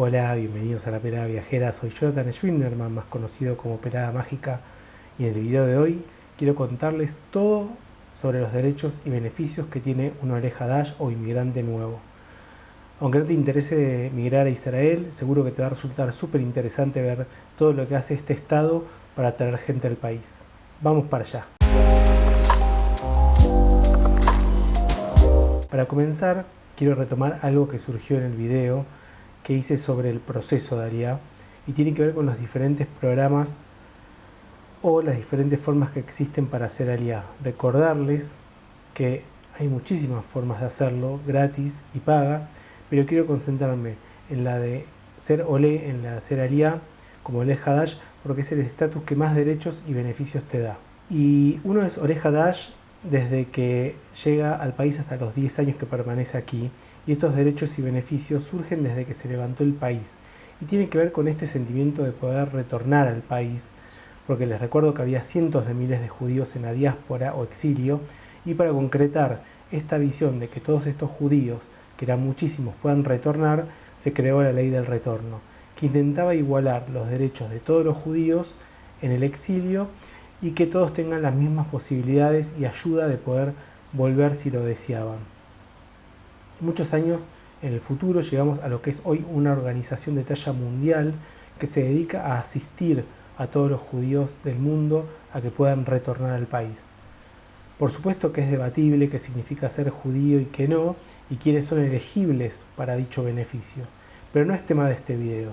Hola, bienvenidos a La Pelada Viajera, soy Jonathan Schwinderman, más conocido como Pelada Mágica, y en el video de hoy quiero contarles todo sobre los derechos y beneficios que tiene un oreja Dash o inmigrante nuevo. Aunque no te interese migrar a Israel, seguro que te va a resultar súper interesante ver todo lo que hace este estado para atraer gente al país. Vamos para allá. Para comenzar, quiero retomar algo que surgió en el video que hice sobre el proceso de ALIA y tiene que ver con los diferentes programas o las diferentes formas que existen para hacer ALIA. Recordarles que hay muchísimas formas de hacerlo, gratis y pagas, pero quiero concentrarme en la de ser OLE, en la de hacer ALIA como Oreja Dash, porque es el estatus que más derechos y beneficios te da. Y uno es Oreja Dash desde que llega al país hasta los 10 años que permanece aquí, y estos derechos y beneficios surgen desde que se levantó el país y tiene que ver con este sentimiento de poder retornar al país, porque les recuerdo que había cientos de miles de judíos en la diáspora o exilio, y para concretar esta visión de que todos estos judíos, que eran muchísimos, puedan retornar, se creó la ley del retorno, que intentaba igualar los derechos de todos los judíos en el exilio y que todos tengan las mismas posibilidades y ayuda de poder volver si lo deseaban. Muchos años en el futuro llegamos a lo que es hoy una organización de talla mundial que se dedica a asistir a todos los judíos del mundo a que puedan retornar al país. Por supuesto que es debatible qué significa ser judío y qué no, y quiénes son elegibles para dicho beneficio, pero no es tema de este video.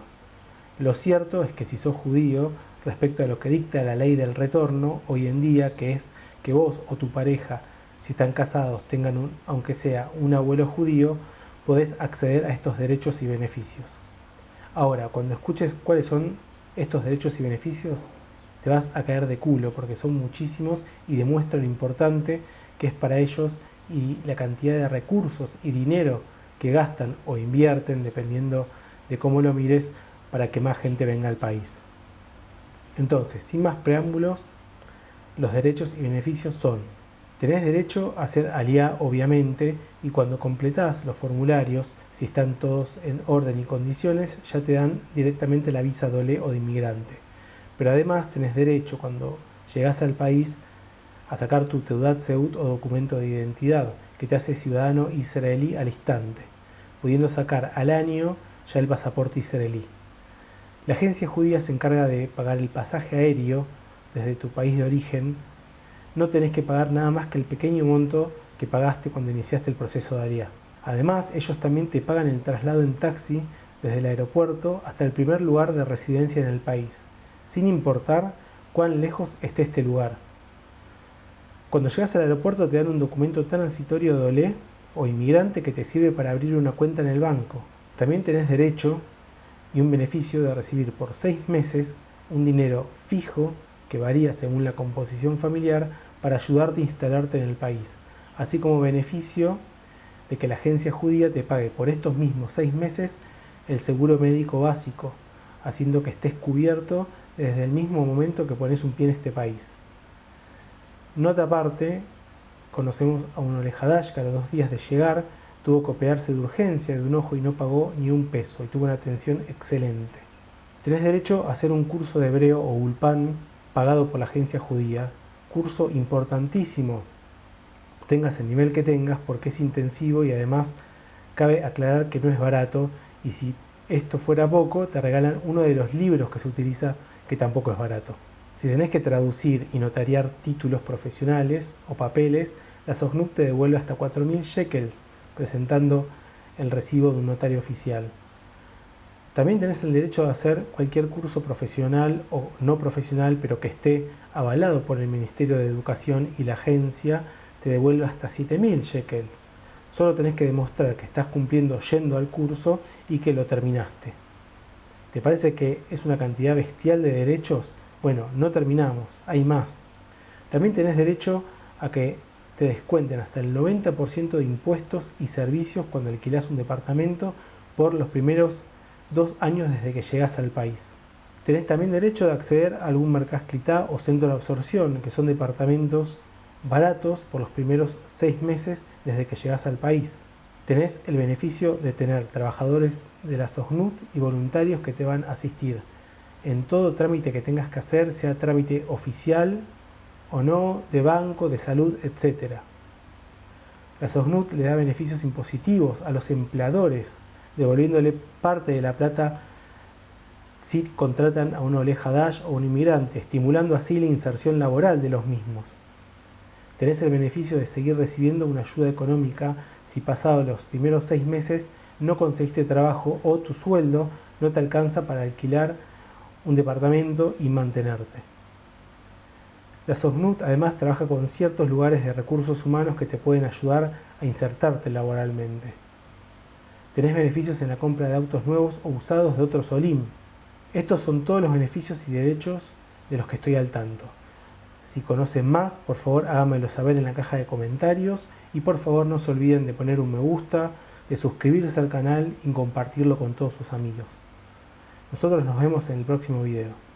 Lo cierto es que si sos judío, respecto a lo que dicta la ley del retorno hoy en día, que es que vos o tu pareja, si están casados, tengan aunque sea un abuelo judío, podés acceder a estos derechos y beneficios. Ahora, cuando escuches cuáles son estos derechos y beneficios, te vas a caer de culo porque son muchísimos y demuestran lo importante que es para ellos y la cantidad de recursos y dinero que gastan o invierten, dependiendo de cómo lo mires, para que más gente venga al país. Entonces, sin más preámbulos, los derechos y beneficios son: tenés derecho a hacer ALIA, obviamente, y cuando completás los formularios, si están todos en orden y condiciones, ya te dan directamente la visa de OLE o de inmigrante. Pero además tenés derecho, cuando llegás al país, a sacar tu Teudat Zehut o documento de identidad, que te hace ciudadano israelí al instante, pudiendo sacar al año ya el pasaporte israelí. La agencia judía se encarga de pagar el pasaje aéreo desde tu país de origen. No tenés que pagar nada más que el pequeño monto que pagaste cuando iniciaste el proceso de ALIA. Además, ellos también te pagan el traslado en taxi desde el aeropuerto hasta el primer lugar de residencia en el país, sin importar cuán lejos esté este lugar. Cuando llegas al aeropuerto te dan un documento transitorio de OLE o inmigrante que te sirve para abrir una cuenta en el banco. También tenés derecho y un beneficio de recibir por 6 meses un dinero fijo que varía según la composición familiar para ayudarte a instalarte en el país, así como beneficio de que la agencia judía te pague por estos mismos 6 meses el seguro médico básico, haciendo que estés cubierto desde el mismo momento que pones un pie en este país. Nota aparte, conocemos a un Oreja Dash que a los 2 días de llegar tuvo que operarse de urgencia de un ojo y no pagó ni un peso y tuvo una atención excelente. Tenés derecho a hacer un curso de hebreo o ulpan pagado por la agencia judía, curso importantísimo, tengas el nivel que tengas, porque es intensivo y además cabe aclarar que no es barato, y si esto fuera poco, te regalan uno de los libros que se utiliza, que tampoco es barato. Si tenés que traducir y notariar títulos profesionales o papeles, la SOCNUC te devuelve hasta 4.000 shekels, presentando el recibo de un notario oficial. También tenés el derecho de hacer cualquier curso profesional o no profesional, pero que esté avalado por el Ministerio de Educación, y la agencia te devuelve hasta 7.000 shekels. Solo tenés que demostrar que estás cumpliendo yendo al curso y que lo terminaste. ¿Te parece que es una cantidad bestial de derechos? Bueno, no terminamos, hay más. También tenés derecho a que te descuenten hasta el 90% de impuestos y servicios cuando alquilás un departamento por los primeros 2 años desde que llegás al país. Tenés también derecho de acceder a algún Mercaz Clitá o centro de absorción, que son departamentos baratos por los primeros 6 meses desde que llegás al país. Tenés el beneficio de tener trabajadores de la SOSNUT y voluntarios que te van a asistir en todo trámite que tengas que hacer, sea trámite oficial o no, de banco, de salud, etc. La SOSNUT le da beneficios impositivos a los empleadores, devolviéndole parte de la plata si contratan a una oveja Dash o un inmigrante, estimulando así la inserción laboral de los mismos. Tenés el beneficio de seguir recibiendo una ayuda económica si pasados los primeros 6 meses no conseguiste trabajo o tu sueldo no te alcanza para alquilar un departamento y mantenerte. La SOSNUT además trabaja con ciertos lugares de recursos humanos que te pueden ayudar a insertarte laboralmente. Tenés beneficios en la compra de autos nuevos o usados de otros OLIM. Estos son todos los beneficios y derechos de los que estoy al tanto. Si conocen más, por favor háganmelo saber en la caja de comentarios y por favor no se olviden de poner un me gusta, de suscribirse al canal y compartirlo con todos sus amigos. Nosotros nos vemos en el próximo video.